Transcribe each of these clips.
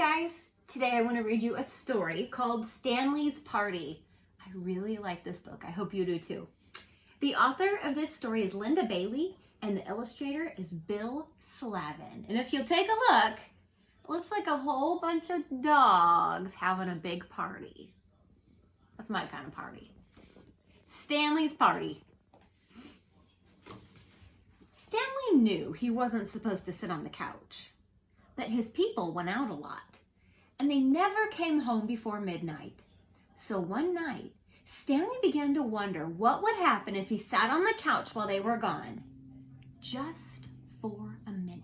guys, today I want to read you a story called Stanley's Party. I really like this book. I hope you do too. The author of this story is Linda Bailey and the illustrator is Bill Slavin. And if you'll take a look, it looks like a whole bunch of dogs having a big party. That's my kind of party. Stanley's Party. Stanley knew he wasn't supposed to sit on the couch, but his people went out a lot, and they never came home before midnight. So one night, Stanley began to wonder what would happen if he sat on the couch while they were gone, just for a minute.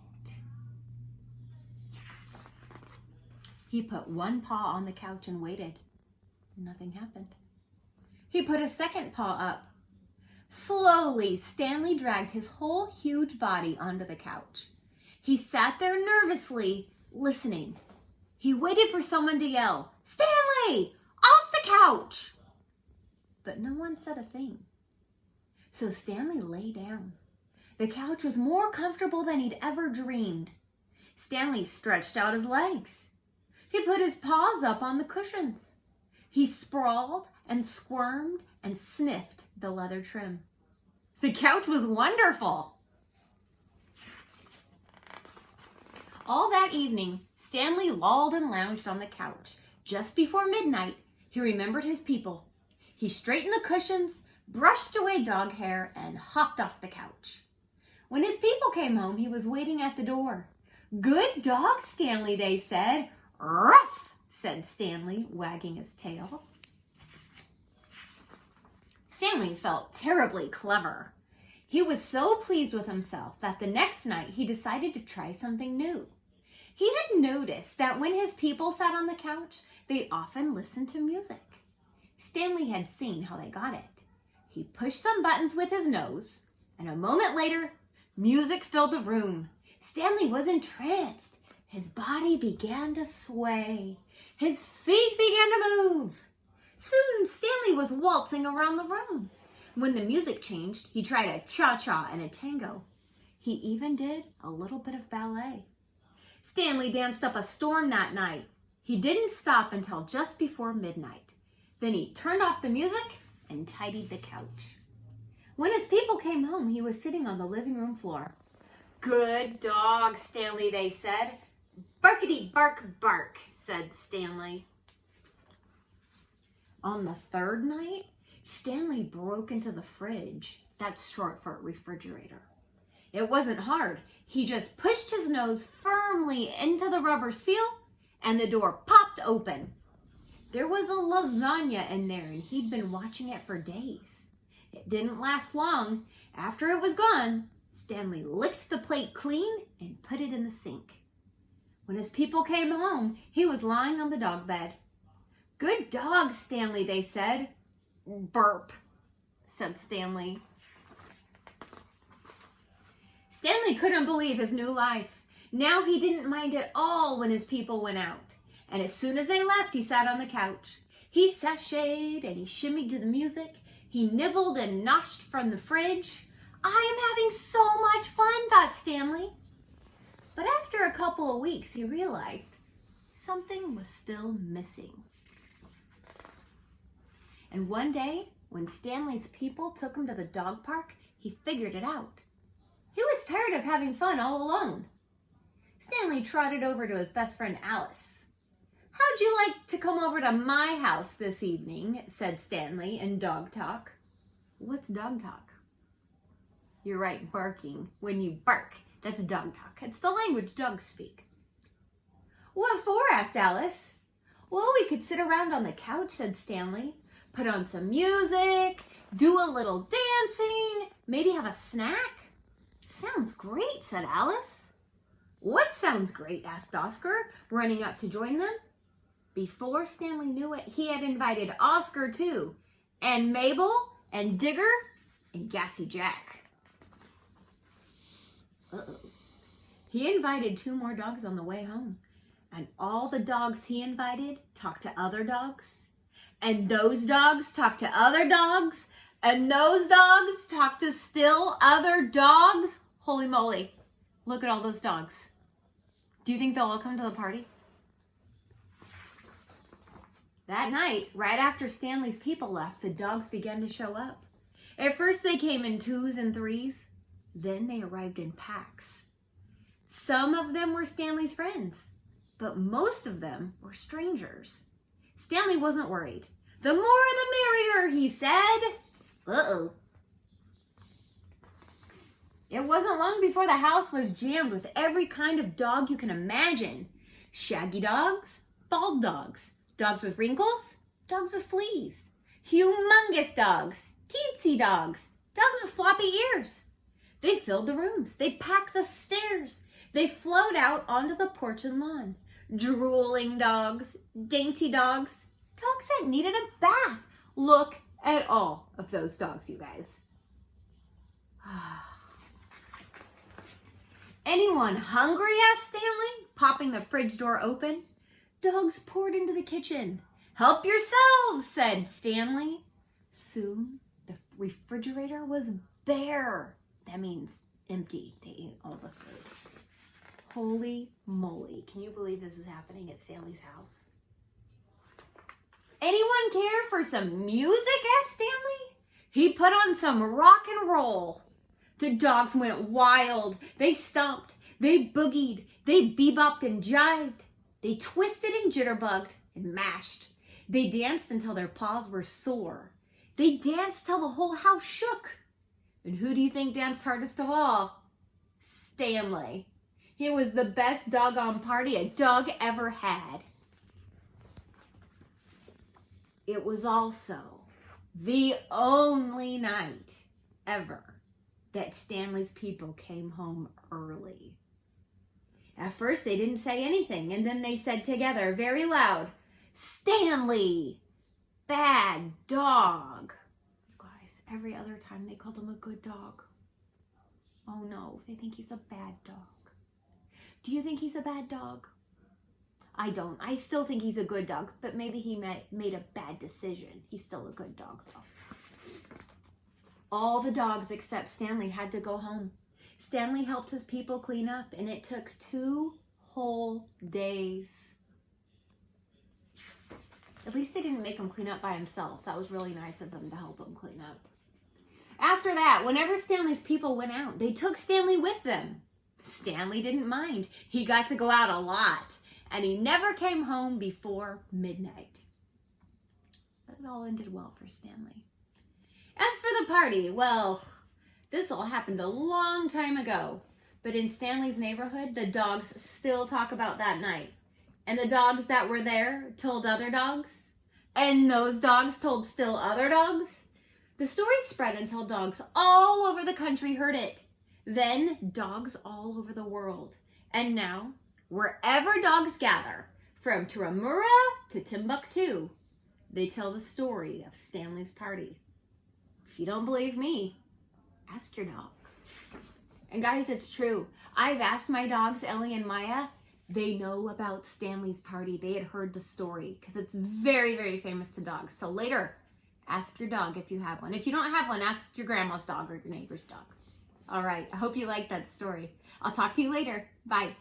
He put one paw on the couch and waited. Nothing happened. He put a second paw up. Slowly, Stanley dragged his whole huge body onto the couch. He sat there nervously, listening. He waited for someone to yell, "Stanley, off the couch!" But no one said a thing. So Stanley lay down. The couch was more comfortable than he'd ever dreamed. Stanley stretched out his legs. He put his paws up on the cushions. He sprawled and squirmed and sniffed the leather trim. The couch was wonderful. All that evening, Stanley lolled and lounged on the couch. Just before midnight, he remembered his people. He straightened the cushions, brushed away dog hair, and hopped off the couch. When his people came home, he was waiting at the door. "Good dog, Stanley," they said. "Ruff," said Stanley, wagging his tail. Stanley felt terribly clever. He was so pleased with himself that the next night he decided to try something new. He had noticed that when his people sat on the couch, they often listened to music. Stanley had seen how they got it. He pushed some buttons with his nose, and a moment later, music filled the room. Stanley was entranced. His body began to sway. His feet began to move. Soon, Stanley was waltzing around the room. When the music changed, he tried a cha-cha and a tango. He even did a little bit of ballet. Stanley danced up a storm that night. He didn't stop until just before midnight. Then he turned off the music and tidied the couch. When his people came home, he was sitting on the living room floor. "Good dog, Stanley," they said. "Barkity bark bark," said Stanley. On the third night, Stanley broke into the fridge. That's short for refrigerator. It wasn't hard. He just pushed his nose firmly into the rubber seal and the door popped open. There was a lasagna in there and he'd been watching it for days. It didn't last long. After it was gone, Stanley licked the plate clean and put it in the sink. When his people came home, he was lying on the dog bed. "Good dog, Stanley," they said. "Burp," said Stanley. Stanley couldn't believe his new life. Now he didn't mind at all when his people went out. And as soon as they left, he sat on the couch. He sashayed and he shimmied to the music. He nibbled and noshed from the fridge. "I am having so much fun," thought Stanley. But after a couple of weeks, he realized something was still missing. And one day, when Stanley's people took him to the dog park, he figured it out. He was tired of having fun all alone. Stanley trotted over to his best friend Alice. "How'd you like to come over to my house this evening?" said Stanley in dog talk. "What's dog talk?" "You're right, barking. When you bark, that's dog talk. It's the language dogs speak." "What for?" asked Alice. "Well, we could sit around on the couch," said Stanley. "Put on some music, do a little dancing, maybe have a snack." "Sounds great," said Alice. "What sounds great?" asked Oscar, running up to join them. Before Stanley knew it, he had invited Oscar too, and Mabel, and Digger, and Gassy Jack. He invited 2 more dogs on the way home, and all the dogs he invited talked to other dogs, and those dogs talked to other dogs, and those dogs talked to still other dogs. Holy moly, look at all those dogs. Do you think they'll all come to the party? That night, right after Stanley's people left, the dogs began to show up. At first they came in 2s and 3s, then they arrived in packs. Some of them were Stanley's friends, but most of them were strangers. Stanley wasn't worried. The more the merrier, he said. Uh-oh. It wasn't long before the house was jammed with every kind of dog you can imagine. Shaggy dogs, bald dogs, dogs with wrinkles, dogs with fleas, humongous dogs, teensy dogs, dogs with floppy ears. They filled the rooms. They packed the stairs. They flowed out onto the porch and lawn. Drooling dogs, dainty dogs, dogs that needed a bath. Look at all of those dogs, you guys. Anyone hungry? Asked Stanley, popping the fridge door open. Dogs poured into the kitchen. Help yourselves, said Stanley. Soon, the refrigerator was bare. That means empty. They ate all the food. Holy moly. Can you believe this is happening at Stanley's house? Anyone care for some music? Asked Stanley. He put on some rock and roll. The dogs went wild. They stomped. They boogied. They bebopped and jived. They twisted and jitterbugged and mashed. They danced until their paws were sore. They danced till the whole house shook. And who do you think danced hardest of all? Stanley. It was the best doggone party a dog ever had. It was also the only night ever that Stanley's people came home early. At first, they didn't say anything, and then they said together, very loud, Stanley, bad dog. You guys, every other time they called him a good dog. Oh no, they think he's a bad dog. Do you think he's a bad dog? I don't. I still think he's a good dog, but maybe he made a bad decision. He's still a good dog, though. All the dogs except Stanley had to go home. Stanley helped his people clean up, and it took 2 whole days. At least they didn't make him clean up by himself. That was really nice of them to help him clean up. After that, whenever Stanley's people went out, they took Stanley with them. Stanley didn't mind. He got to go out a lot, and he never came home before midnight. But it all ended well for Stanley. As for the party, well, this all happened a long time ago. But in Stanley's neighborhood, the dogs still talk about that night. And the dogs that were there told other dogs. And those dogs told still other dogs. The story spread until dogs all over the country heard it. Then dogs all over the world. And now, wherever dogs gather, from Turramurra to Timbuktu, they tell the story of Stanley's party. If you don't believe me, ask your dog. And guys, it's true. I've asked my dogs, Ellie and Maya. They know about Stanley's party. They had heard the story because it's very, very famous to dogs. So later, ask your dog if you have one. If you don't have one, ask your grandma's dog or your neighbor's dog. All right. I hope you liked that story. I'll talk to you later. Bye.